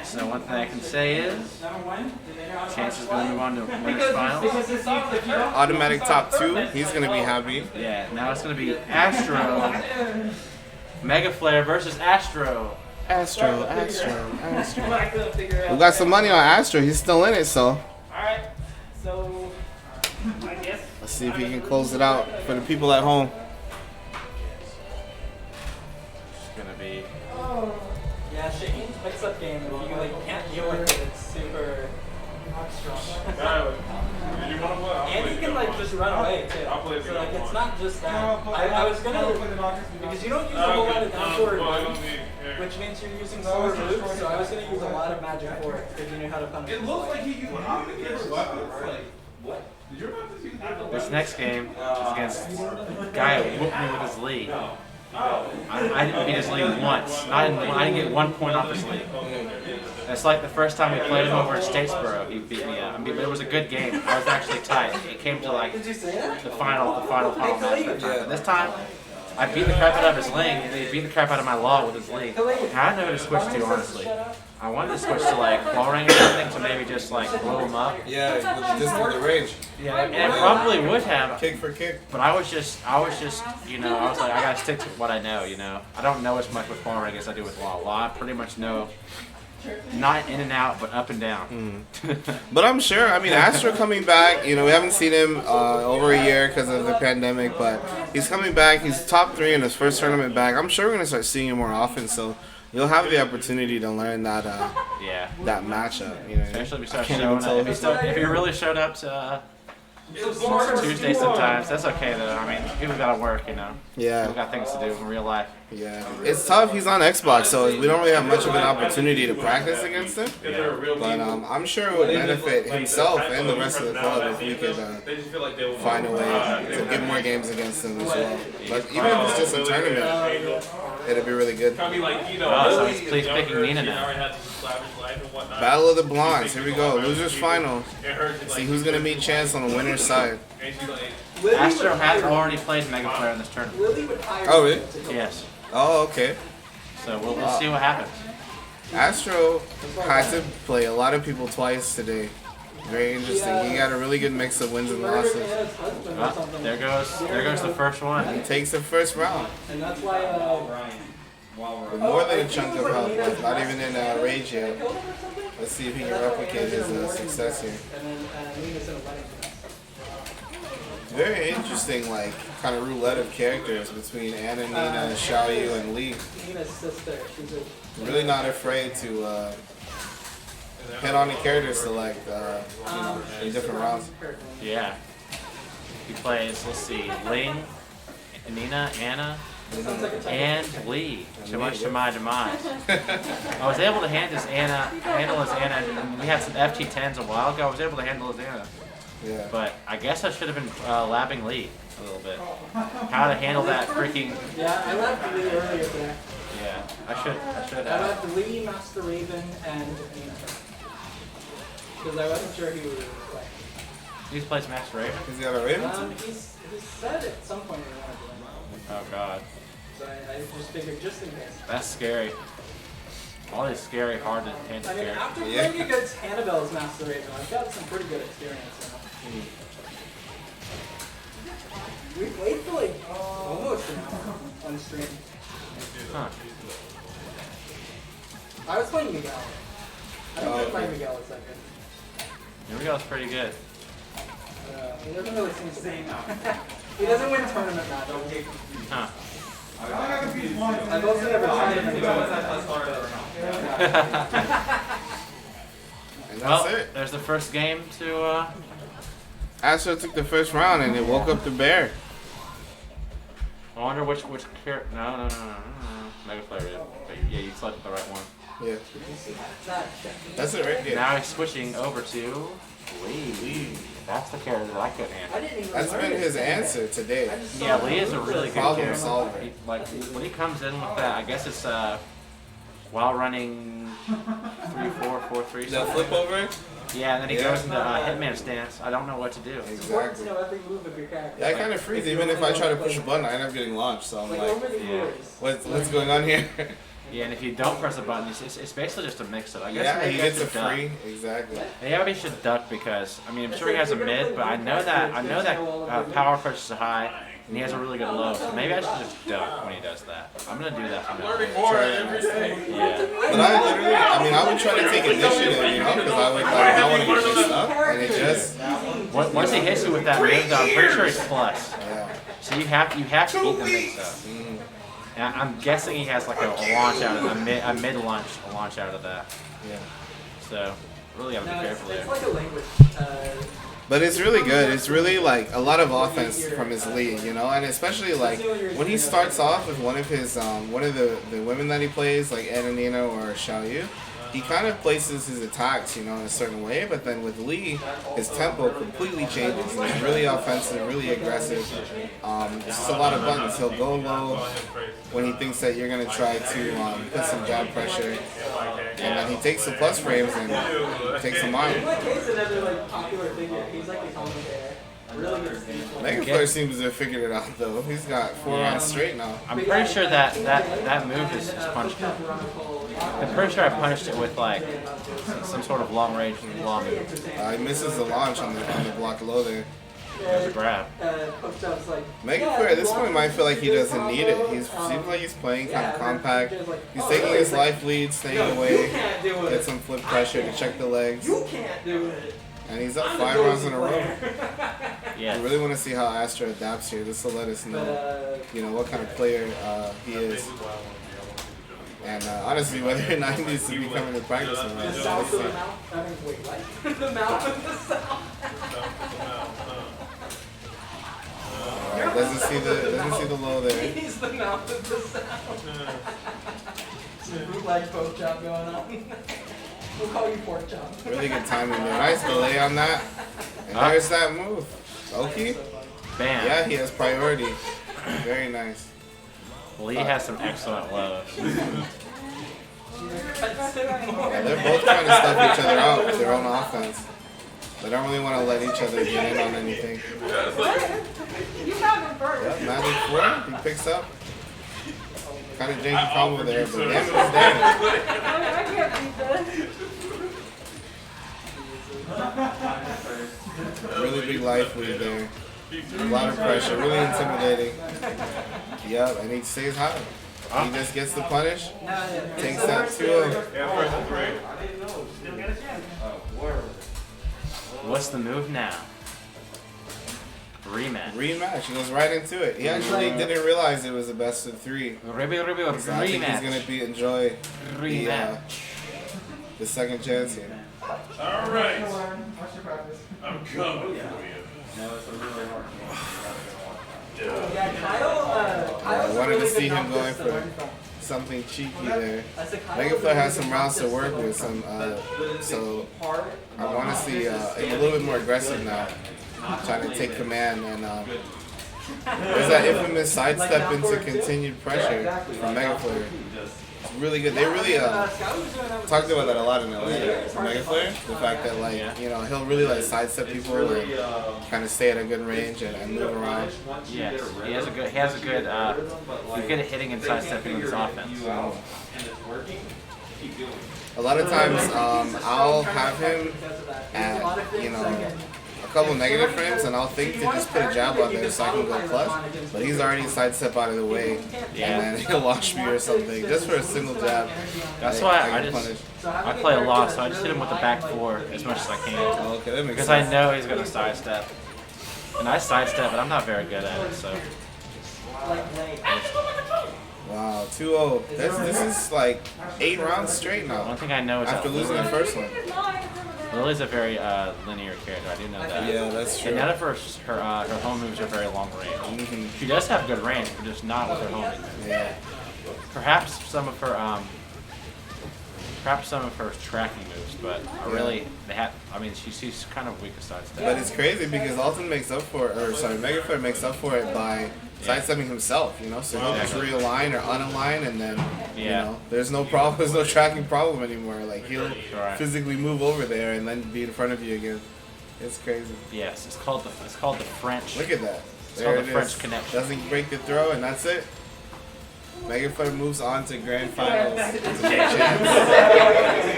So one thing I can say is, chances going to move on to winners finals. Automatic top 2. He's going to be happy. Yeah, now it's going to be Astro, Megaflare versus Astro. Astro. We got some money on Astro. He's still in it, so. Alright, so I guess. Let's see if he can close it out for the people at home. It's going to be... Yeah, shaking mix-up game. If you can't deal with it, it's super strong. And you can just run away too. So it's not just that. I was gonna because you don't use a whole lot of down forward moves, which means you're using slower moves. So I was gonna use a lot of magic for it if you knew how to punish. It looks like he used what? This next game is against a guy who whooped me with his lead. I didn't beat his lead once. I didn't get 1 point off his lead. It's like the first time we played him over at Statesboro, he beat me up. But it was a good game. I was actually tight. It came to the final match that time. But this time, I beat the crap out of his link, and he beat the crap out of my law with his link. I didn't know who to switch to, honestly. I wanted to switch to wall ring or something to maybe just blow him up. Yeah, just with the range. Yeah, and it probably would have. Kick for kick. But I was just, I was like, I gotta stick to what I know, I don't know as much with wall ring as I do with law. Law, I pretty much know, not in and out, but up and down. But I'm sure, Astro coming back, we haven't seen him over a year because of the pandemic, but he's coming back. He's top 3 in his first tournament back. I'm sure we're going to start seeing him more often, so you'll have the opportunity to learn that that matchup. Especially if he starts showing up. If he really showed up to Tuesday sometimes, that's okay though. People gotta work, Yeah. People got things to do in real life. Yeah. It's tough. He's on Xbox, so we don't really have much of an opportunity to practice against him. But I'm sure it would benefit himself and the rest of the club if we could find a way to get more games against him as well. But even if it's just a tournament, it'd be really good. So he's picking Nina now. Battle of the Blondes. Here we go. Losers final. See who's going to meet Chance on the winner's side. Astro has already played Megaflare in this tournament. Oh, really? Yes. Oh, okay. So we'll see what happens. Astro had to play a lot of people twice today. Very interesting. He got a really good mix of wins and losses. There goes the first one. He takes the first round. And that's why With more than a chunk of health, not even in rage yet. Let's see if he can replicate his success here. Very interesting, kind of roulette of characters between Anna, Nina, Xiaoyu, and Li. Nina's sister. Really not afraid to hit on the character select in different rounds. Yeah. He plays, let's see, Ling, Nina, Anna, and Li. To much to my demise. I was able to handle his Anna, and we had some FT10s a while ago. I was able to handle his Anna. Yeah. But I guess I should have been labbing Li a little bit. How to handle that freaking... Yeah, I labbed Li earlier today. Yeah, I should have. I labbed Li, Master Raven, and Nina. Because I wasn't sure he would play. He plays Master Raven? He's got a Raven? He said at some point he wanted to win. Oh god. So I just figured just in case. That's scary. All these scary, hard to handle characters. After playing against Hannibal's Master Raven, I've got some pretty good experience. We played for almost an hour on stream. Huh. I was playing Miguel. I don't think playing Miguel is that good. Miguel's pretty good. He doesn't really seem to say He doesn't win tournament matches. Huh. I've also never tried him anymore. And that's Well, it. there's the first game to... Astro took the first round and it woke up the bear. I wonder which character... No. Megaflare08. Yeah, you selected the right one. Yeah. That's it right there. Now he's switching over to Lee. That's the character that I couldn't handle. That's been his answer today. Yeah, Lee is a really good Problem character. solver. When he comes in with that, I guess it's while running 3-4, 4-3. The flip over? Yeah, and then he goes into Hitman stance. I don't know what to do. Exactly. know every move of your character. Yeah, I kind of freeze. Even if I try to push a button, I end up getting launched. So I'm like, over the yeah. years. what's going on here? Yeah, and if you don't press a button, it's basically just a mix-up. I guess Yeah, maybe he I gets a should duck. free. Exactly. Maybe I should duck because I mean I'm sure he has a mid, but I know that power push is high and he has a really good low. So maybe I should just duck when he does that. I'm gonna do that from now on. Yeah. But I mean, I would try to take initiative, you know, because I would like, I want to get mixed up, and it just. Once he hits you with that move, though, I'm pretty sure he's plus. Yeah. So you have to eat the mix up. And I'm guessing he has like a launch out of a mid launch out of that. Yeah. So really gotta be careful there. It's like a language. But it's really good. It's really like a lot of offense from his lead, you know, and especially like when he starts off with one of his one of the women that he plays, like Ananina or Xiaoyu, he kind of places his attacks, you know, in a certain way. But then with Lee, his tempo completely changes. He's really offensive, really aggressive. It's just a lot of buttons. He'll go low when he thinks that you're gonna try to put some jab pressure, and then he takes the plus frames and takes them on. Megaflare seems to have figured it out though. He's got 4 rounds straight now. I'm pretty sure that move is punched out. I'm pretty sure I punished it with like some sort of long range law move. He misses the launch on the block low there. There's a grab. Megaflare at this point might feel like he doesn't need it. He seems like he's playing kind of compact. He's taking his life lead, staying away, get some flip pressure to check the legs. And he's up 5 rounds in a row. Yeah. I really want to see how Astro adapts here. This will let us know, you know, what kind of player he is. And honestly, whether or not he needs to be coming to practice or not. Doesn't see the low there. He's the mouth of the sound. Some bootleg poke job going on. We'll call you pork chop. Really good timing there. Nice delay on that. And there's that move. Okay. Bam. Yeah, he has priority. Very nice. Lee has some excellent lows. Yeah, they're both trying to stuff each other out with their own offense. They don't really want to let each other get in on anything. Yep, Magic 4, he picks up. Kind of janky combo there, but damage is damage. Really big life lead there. A lot of pressure, really intimidating. Yep, and he stays high. He just gets the punish, takes that 2-0. What's the move now? Rematch. Rematch. He goes right into it. He actually didn't realize it was a best of 3. So I think he's gonna enjoy the second chance here. All right. I'm coming for you. I wanted to see him going for something cheeky there. Megaflare has some rounds to work with, so I want to see him a little bit more aggressive now, trying to take command. And there's that infamous sidestep into continued pressure from Megaflare. It's really good. They really talked about that a lot in LA, Megaflare. The fact that you know, he'll really like sidestep people and kind of stay at a good range and move around. Yes, he's good at hitting and sidestepping with his offense. A lot of times, I'll have him at, you know, a couple negative frames, and I'll think to just put a jab on there so I can go clutch, but he's already sidestep out of the way, and then he'll launch me or something, just for a single jab. That's why I play a lot, so I just hit him with the back 4 as much as I can. Oh, okay, that makes because sense. I know he's going to sidestep. And I sidestep, but I'm not very good at it, so. Wow, 2-0. This is like 8 rounds straight now. One thing I know is after losing the first one. Lily's a very linear character. I do know that. Yeah, that's true. And none of her home moves are very long range. She does have good range, but just not with her home moves. Yeah. Perhaps some of her tracking moves, but really she's kind of weak to sidestep. But it's crazy because Alton makes up for it, Megaflare makes up for it by sidestepping himself, you know, so he'll just realign or unalign, and then, you know, there's no problem, there's no tracking problem anymore. Like, he'll physically move over there and then be in front of you again. It's crazy. Yes, it's called the French. Look at that. It's called the French connection. Doesn't break the throw, and that's it. Megaflare moves on to grand finals. As a champ.